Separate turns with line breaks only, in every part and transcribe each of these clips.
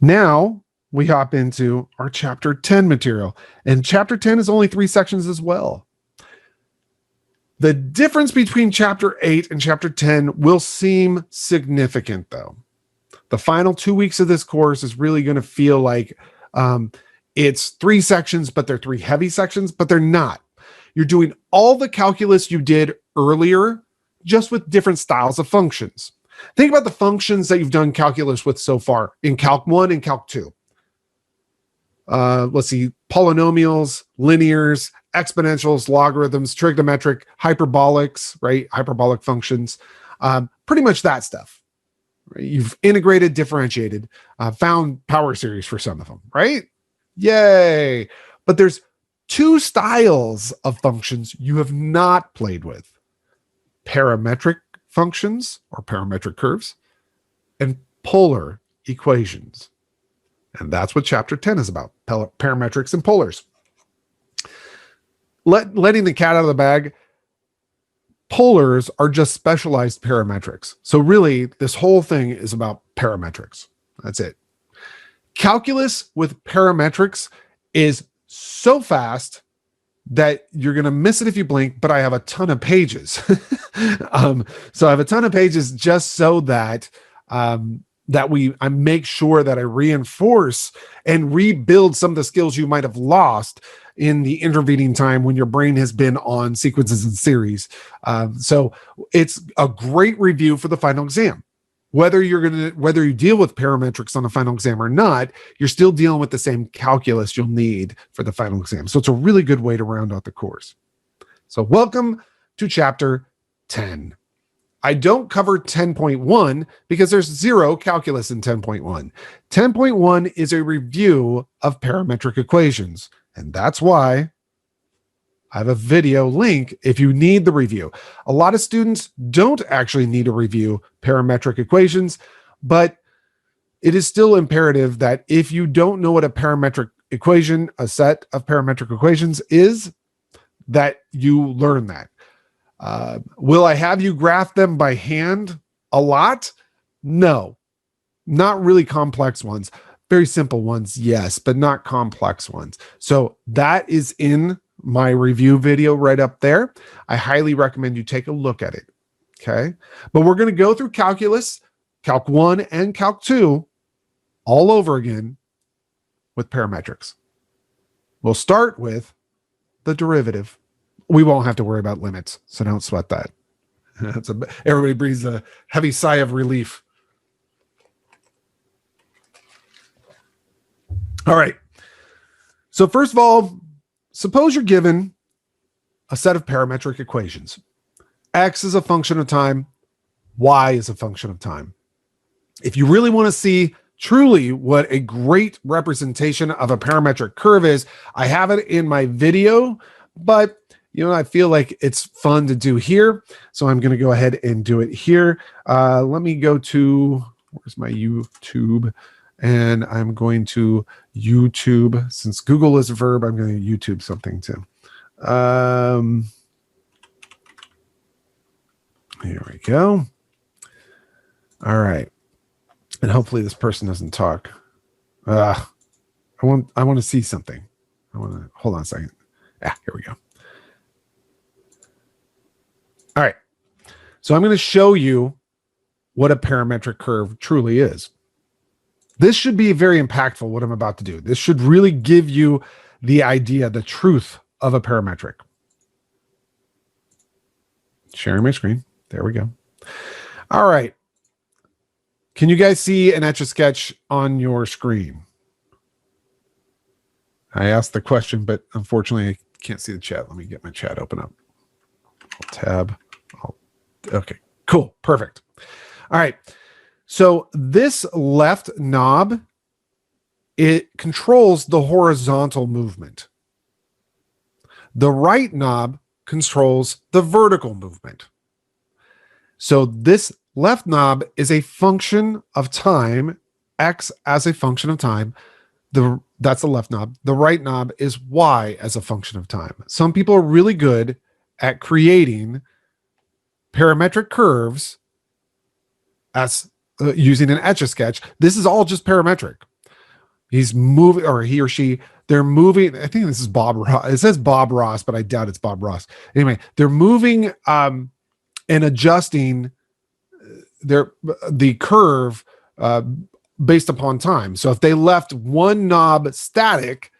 Now we hop into our chapter 10 material, and chapter 10 is only 3 sections as well. The difference between chapter 8 and chapter 10 will seem significant, though. The final 2 weeks of this course is really going to feel like it's 3 sections, but they're 3 heavy sections, but they're not. You're doing all the calculus you did earlier, just with different styles of functions. Think about the functions that you've done calculus with so far in Calc 1 and Calc 2. Let's see, polynomials, linears, exponentials, logarithms, trigonometric, hyperbolics, right? Hyperbolic functions, pretty much that stuff. Right? You've integrated, differentiated, found power series for some of them, right? Yay. But there's 2 styles of functions you have not played with: parametric functions or parametric curves and polar equations. And that's what chapter 10 is about, parametrics and polars. Letting the cat out of the bag, polars are just specialized parametrics. So really, this whole thing is about parametrics. That's it. Calculus with parametrics is so fast that you're going to miss it if you blink, but I have a ton of pages. So I have a ton of pages just so that I make sure that I reinforce and rebuild some of the skills you might have lost in the intervening time when your brain has been on sequences and series. So it's a great review for the final exam. Whether you deal with parametrics on the final exam or not, you're still dealing with the same calculus you'll need for the final exam. So it's a really good way to round out the course. So welcome to chapter 10. I don't cover 10.1 because there's 0 calculus in 10.1. 10.1 is a review of parametric equations, and that's why I have a video link if you need the review. A lot of students don't actually need to review parametric equations, but it is still imperative that if you don't know what a parametric equation, a set of parametric equations is, that you learn that. Will I have you graph them by hand a lot? No, not really complex ones. Very simple ones, yes, but not complex ones. So that is in my review video right up there. I highly recommend you take a look at it. Okay. But we're going to go through calculus, Calc 1 and Calc 2 all over again with parametrics. We'll start with the derivative. We won't have to worry about limits, so don't sweat that. Everybody breathes a heavy sigh of relief. All right. So first of all, suppose you're given a set of parametric equations. X is a function of time. Y is a function of time. If you really want to see truly what a great representation of a parametric curve is, I have it in my video, but I feel like it's fun to do here. So I'm going to go ahead and do it here. Let me go to, where's my YouTube? And I'm going to YouTube. Since Google is a verb, I'm going to YouTube something too. Here we go. All right. And hopefully this person doesn't talk. I want to see something. Hold on a second. Here we go. All right. So I'm going to show you what a parametric curve truly is. This should be very impactful, what I'm about to do. This should really give you the idea, the truth of a parametric. Sharing my screen. There we go. All right. Can you guys see an Etch-a-Sketch on your screen? I asked the question, but unfortunately I can't see the chat. Let me get my chat open up. Tab. Okay, cool. Perfect. All right. So this left knob, it controls the horizontal movement. The right knob controls the vertical movement. So this left knob is a function of time, X as a function of time. That's the left knob. The right knob is Y as a function of time. Some people are really good at creating parametric curves as using an Etch-a-Sketch. This is all just parametric. He's moving, or he or she, they're moving. I think this is Bob Ross. It says Bob Ross, but I doubt it's Bob Ross. Anyway, they're moving and adjusting the curve based upon time. So if they left one knob static,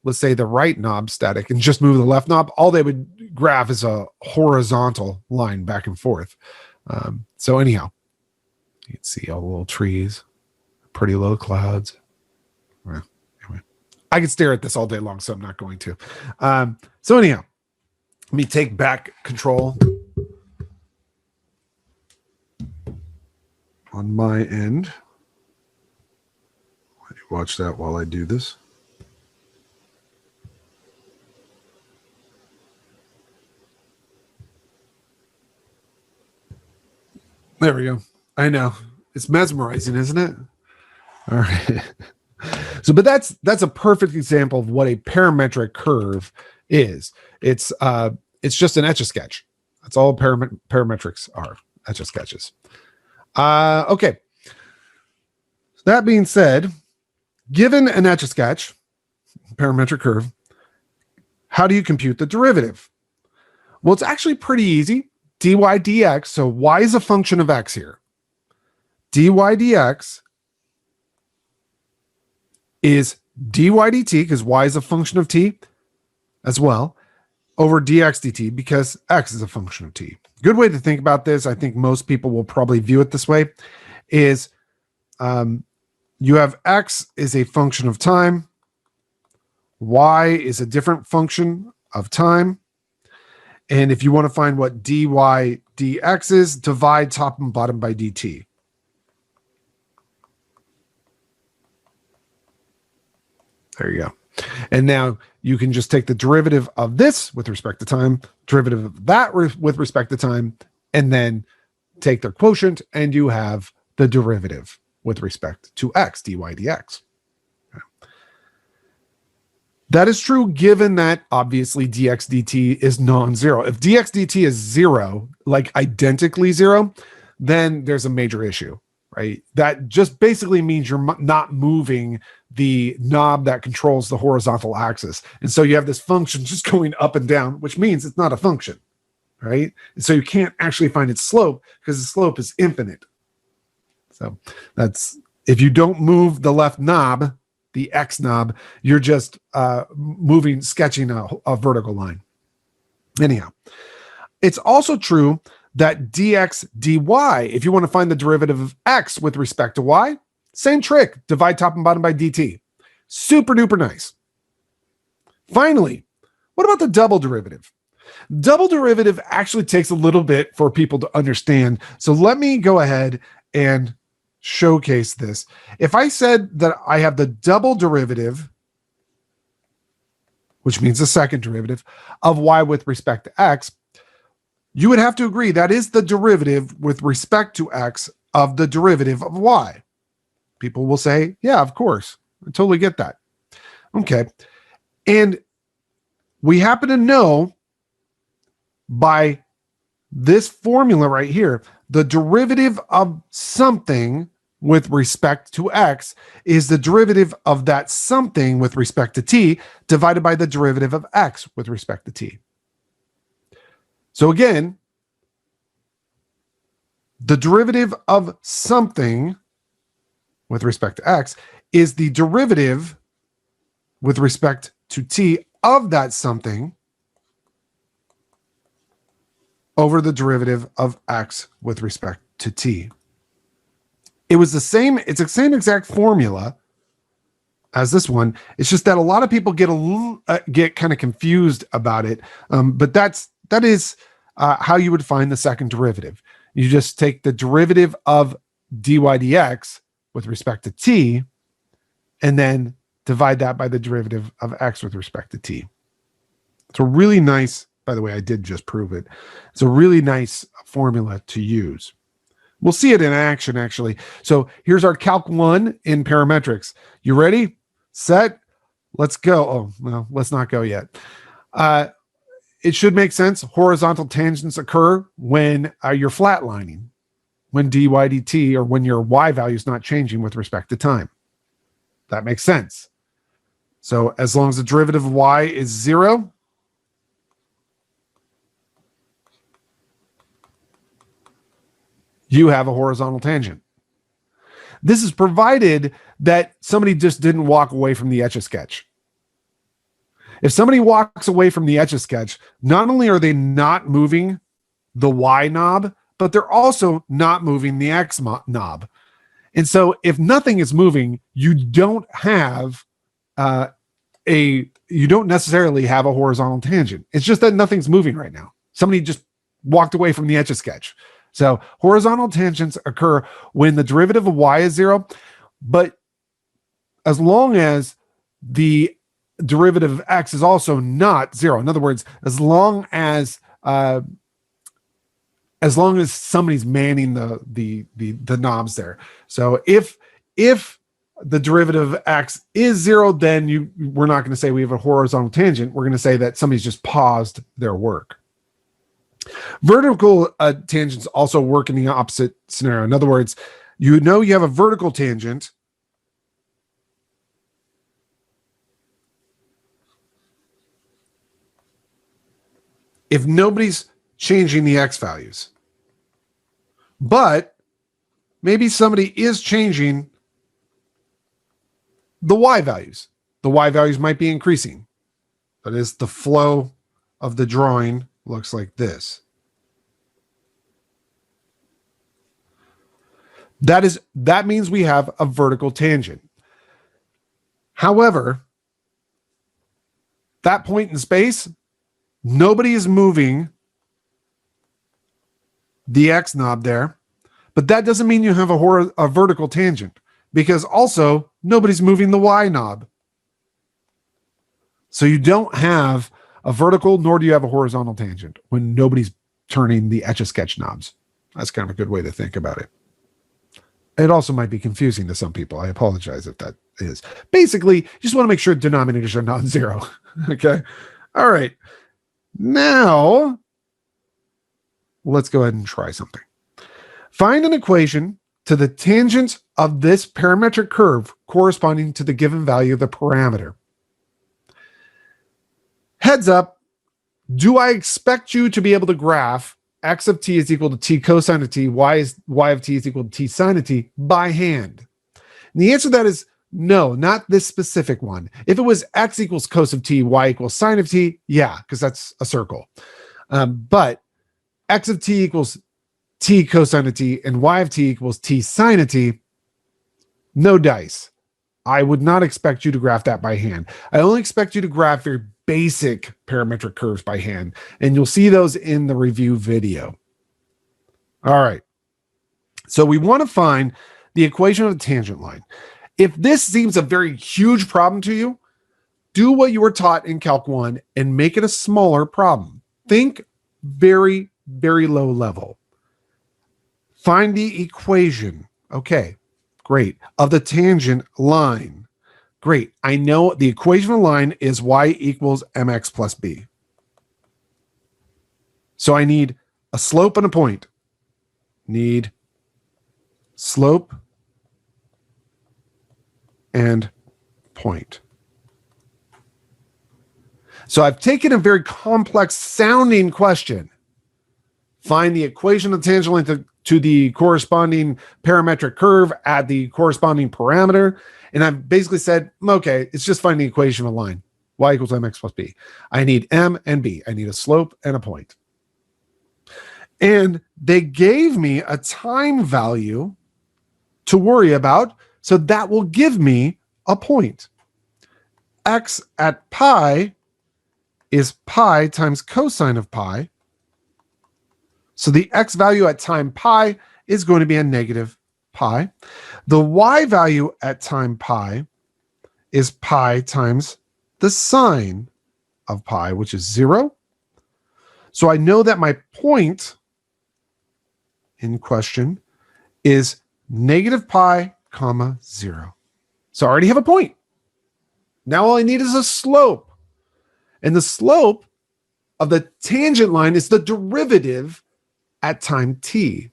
let's say the right knob static, and just move the left knob, all they would graph is a horizontal line back and forth. So anyhow, you can see all the little trees, pretty little clouds. Well, anyway, I could stare at this all day long, so I'm not going to. So anyhow, let me take back control on my end. Watch that while I do this. There we go. I know. It's mesmerizing, isn't it? All right. So, but that's a perfect example of what a parametric curve is. It's just an Etch-a-Sketch. That's all parametrics are, Etch-a-Sketches. Okay. So that being said, given an Etch-a-Sketch, parametric curve, how do you compute the derivative? Well, it's actually pretty easy. dy dx, so y is a function of x here. dy dx is dy dt, because y is a function of t as well, over dx dt, because x is a function of t. Good way to think about this, I think most people will probably view it this way, is you have x is a function of time, y is a different function of time, and if you want to find what dy dx is, divide top and bottom by dt. There you go. And now you can just take the derivative of this with respect to time, derivative of that with respect to time, and then take their quotient, and you have the derivative with respect to x, dy dx. That is true given that obviously dx dt is non-zero. If dx dt is zero, like identically zero, then there's a major issue, right? That just basically means you're not moving the knob that controls the horizontal axis. And so you have this function just going up and down, which means it's not a function, right? And so you can't actually find its slope because the slope is infinite. So that's, if you don't move the left knob, the X knob, you're just sketching a vertical line. Anyhow, it's also true that dx dy, if you want to find the derivative of x with respect to y, same trick, divide top and bottom by dt. Super duper nice. Finally, what about the double derivative? Double derivative actually takes a little bit for people to understand. So let me go ahead and showcase this. If I said that I have the double derivative, which means the second derivative of y with respect to x, you would have to agree that is the derivative with respect to x of the derivative of y. People will say, yeah, of course. I totally get that. Okay. And we happen to know by this formula right here, the derivative of something with respect to x is the derivative of that something with respect to t divided by the derivative of x with respect to t. So again, the derivative of something with respect to x is the derivative with respect to t of that something over the derivative of x with respect to t. It's the same exact formula as this one. It's just that a lot of people get kind of confused about it. But that is how you would find the second derivative. You just take the derivative of dy dx with respect to t, and then divide that by the derivative of x with respect to t. It's a really nice, by the way, I did just prove it. It's a really nice formula to use. We'll see it in action, actually. So here's our Calc 1 in parametrics. You ready? Set? Let's go. Oh, well, let's not go yet. It should make sense. Horizontal tangents occur when you're flatlining, when dy dt, or when your y value is not changing with respect to time. That makes sense. So as long as the derivative of y is 0, you have a horizontal tangent. This is provided that somebody just didn't walk away from the Etch-a-Sketch. If somebody walks away from the Etch-a-Sketch, not only are they not moving the Y knob, but they're also not moving the X knob. And so if nothing is moving, you don't have you don't necessarily have a horizontal tangent. It's just that nothing's moving right now. Somebody just walked away from the Etch-a-Sketch. So horizontal tangents occur when the derivative of y is 0, but as long as the derivative of x is also not 0. In other words, as long as somebody's manning the knobs there. So if the derivative of x is 0, then we're not going to say we have a horizontal tangent. We're going to say that somebody's just paused their work. Vertical tangents also work in the opposite scenario. In other words, you have a vertical tangent if nobody's changing the x values. But maybe somebody is changing the y values. The y values might be increasing. That is, the flow of the drawing looks like this. That means we have a vertical tangent. However, that point in space, nobody is moving the X knob there, but that doesn't mean you have a vertical tangent, because also nobody's moving the Y knob. So you don't have a vertical, nor do you have a horizontal tangent when nobody's turning the Etch-a-Sketch knobs. That's kind of a good way to think about it. It also might be confusing to some people. I apologize if that is. Basically, you just want to make sure denominators are non-zero. Okay. All right. Now, let's go ahead and try something. Find an equation to the tangent of this parametric curve corresponding to the given value of the parameter. Heads up, do I expect you to be able to graph x of t is equal to t cosine of t, y of t is equal to t sine of t by hand? And the answer to that is no, not this specific one. If it was x equals cos of t, y equals sine of t, yeah, because that's a circle. But x of t equals t cosine of t and y of t equals t sine of t, no dice. I would not expect you to graph that by hand. I only expect you to graph your basic parametric curves by hand, and you'll see those in the review video. All right. So we want to find the equation of the tangent line. If this seems a very huge problem to you, do what you were taught in Calc 1 and make it a smaller problem. Think very, very low level. Find the equation. Okay, great. Of the tangent line. Great. I know the equation of the line is y equals mx plus b. So I need a slope and a point. Need slope and point. So I've taken a very complex sounding question. Find the equation of the tangent line to the corresponding parametric curve at the corresponding parameter. And I've basically said, okay, it's just finding the equation of a line. Y equals mx plus b. I need m and b. I need a slope and a point. And they gave me a time value to worry about, so that will give me a point. X at pi is pi times cosine of pi. So the x value at time pi is going to be a negative pi. The y value at time pi is pi times the sine of pi, which is 0. So I know that my point in question is negative pi, comma 0. So I already have a point. Now all I need is a slope. And the slope of the tangent line is the derivative at time t.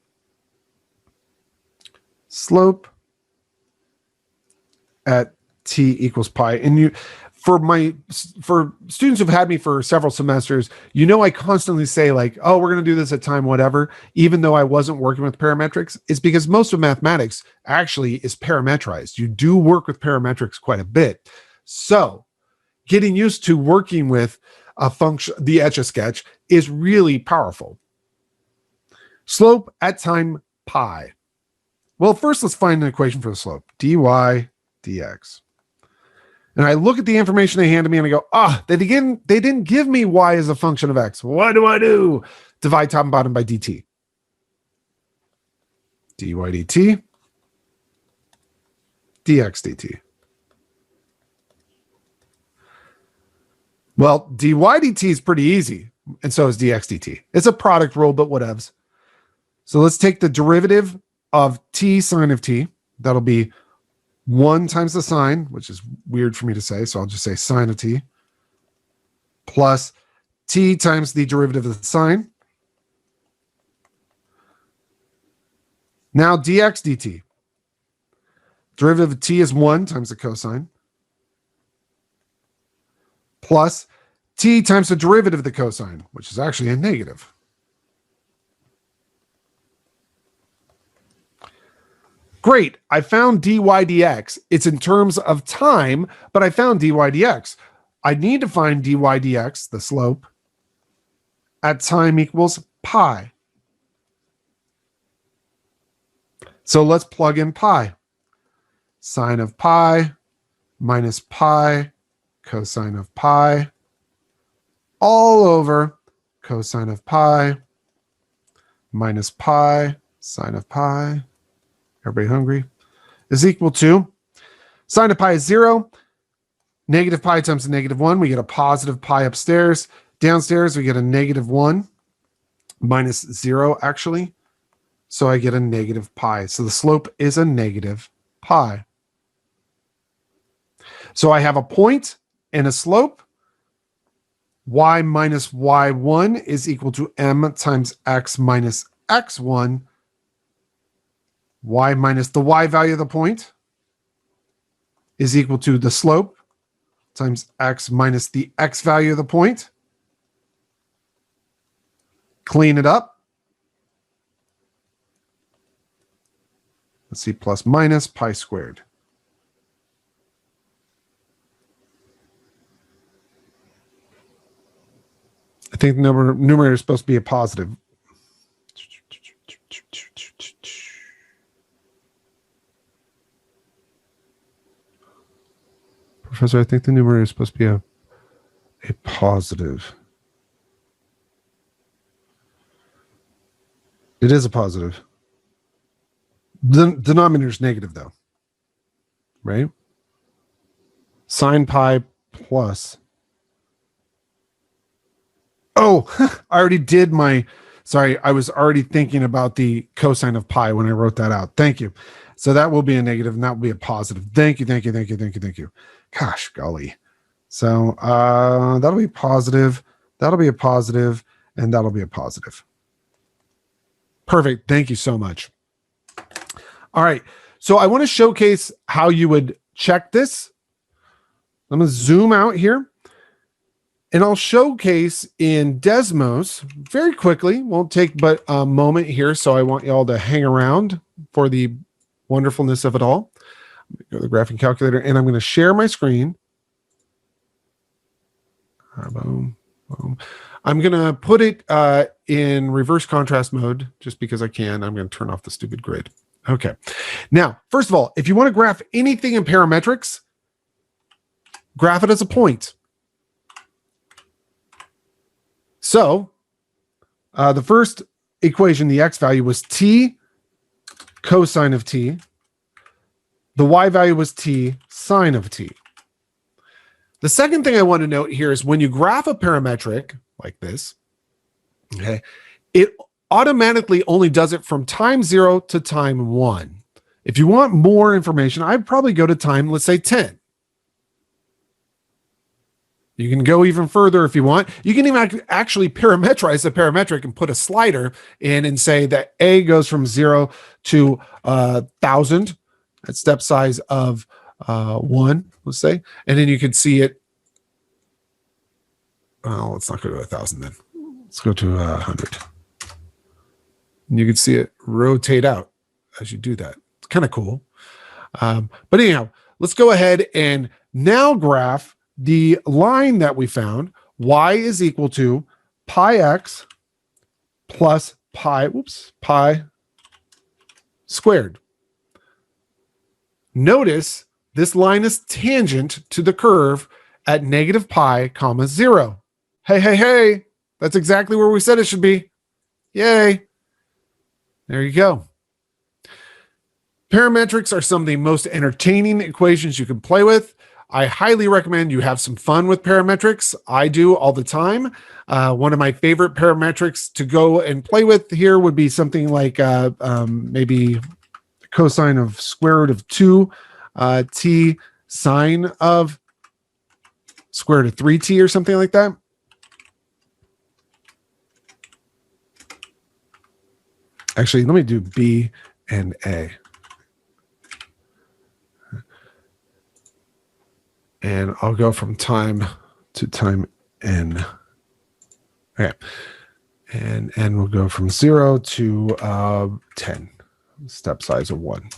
Slope at t equals pi. And for students who've had me for several semesters, I constantly say like, oh, we're going to do this at time whatever, even though I wasn't working with parametrics. It's because most of mathematics actually is parametrized. You do work with parametrics quite a bit. So getting used to working with a function, the Etch-a-Sketch, is really powerful. Slope at time pi. Well, first let's find an equation for the slope. dy dx. And I look at the information they handed me and I go, they didn't give me y as a function of x. What do I do? Divide top and bottom by dt. dy dt. dx dt. Well, dy dt is pretty easy, and so is dx dt. It's a product rule, but whatevs. So let's take the derivative of t sine of t. That'll be 1 times the sine, which is weird for me to say, so I'll just say sine of t, plus t times the derivative of the sine. Now dx dt. Derivative of t is 1 times the cosine, plus t times the derivative of the cosine, which is actually a negative. Great, I found dy dx. It's in terms of time, but I found dy dx. I need to find dy dx, the slope, at time equals pi. So let's plug in pi. Sine of pi minus pi cosine of pi all over cosine of pi minus pi sine of pi. Everybody hungry? Is equal to sine of pi is 0. Negative pi times a negative 1. We get a positive pi upstairs. Downstairs, we get a negative 1 minus 0, actually. So I get a negative pi. So the slope is a negative pi. So I have a point and a slope. Y minus y1 is equal to m times x minus x1. Y minus the y value of the point is equal to the slope times x minus the x value of the point. Clean it up. Let's see, plus minus pi squared. I think the numerator is supposed to be a positive. Professor, I think the numerator is supposed to be a positive. It is a positive. The denominator is negative, though. Right? Sine pi plus. Oh, I already did my... Sorry, I was already thinking about the cosine of pi when I wrote that out. Thank you. So that will be a negative, and that will be a positive. Thank you, thank you, thank you, thank you, thank you. Gosh, golly. So that'll be positive, that'll be a positive, and that'll be a positive. Perfect. Thank you so much. All right. So I want to showcase how you would check this. I'm going to zoom out here. And I'll showcase in Desmos very quickly. Won't take but a moment here, so I want you all to hang around for the wonderfulness of it all. Go to the graphing calculator, and I'm going to share my screen. Boom, boom. I'm going to put it in reverse contrast mode just because I can. I'm going to turn off the stupid grid. Okay. Now, first of all, if you want to graph anything in parametrics, graph it as a point. So the first equation, the x value was t cosine of t. The y value was t sine of t. The second thing I want to note here is when you graph a parametric like this, okay, it automatically only does it from time 0 to time 1. If you want more information, I'd probably go to time, let's say 10. You can go even further if you want. You can even actually parametrize the parametric and put a slider in and say that A goes from 0 to 1,000 at step size of 1, let's say, and then you can see it. Well, let's not go to 1,000 then. Let's go to 100. And you can see it rotate out as you do that. It's kind of cool. But anyhow, let's go ahead and now graph the line that we found. Y is equal to pi x plus pi squared. Notice this line is tangent to the curve at negative pi comma 0. Hey, that's exactly where we said it should be. Yay. There you go. Parametrics are some of the most entertaining equations you can play with. I highly recommend you have some fun with parametrics. I do all the time. One of my favorite parametrics to go and play with here would be something like maybe cosine of square root of 2 t sine of square root of 3t or something like that. Actually, let me do B and A. And I'll go from time to time n. Okay. And n will go from 0 to 10. Step size of 1.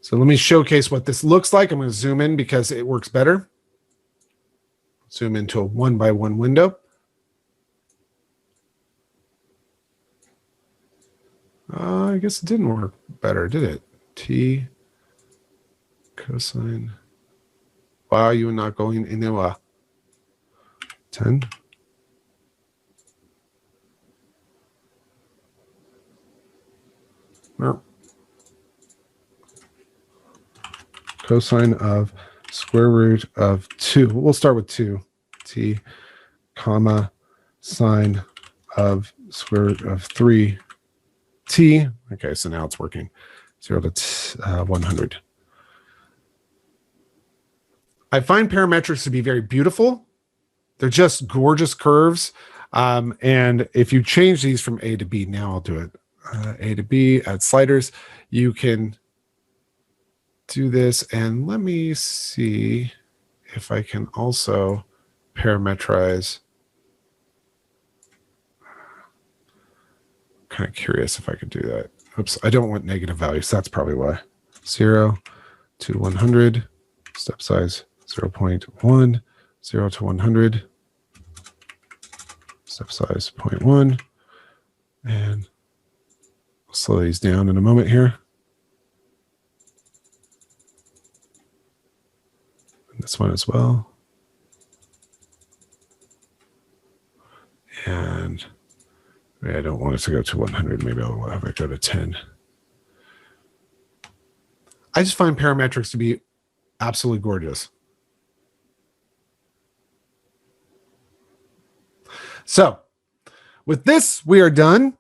So let me showcase what this looks like. I'm going to zoom in because it works better. Zoom into a 1x1 window. I guess it didn't work better, did it? T cosine. Why are you not going in there? 10. No. Cosine of square root of 2. We'll start with 2. T comma sine of square root of 3 t. Okay, so now it's working. 0 to 100. I find parametrics to be very beautiful. They're just gorgeous curves. And if you change these from A to B, now I'll do it. A to B, add sliders. You can do this. And let me see if I can also parametrize. Kind of curious if I could do that. Oops, I don't want negative values. That's probably why. 0 to 100, step size 0.1, 0 to 100, step size 0.1, and I'll slow these down in a moment here. And this one as well. And I don't want it to go to 100. Maybe I'll have it go to 10. I just find parametrics to be absolutely gorgeous. So with this, we are done.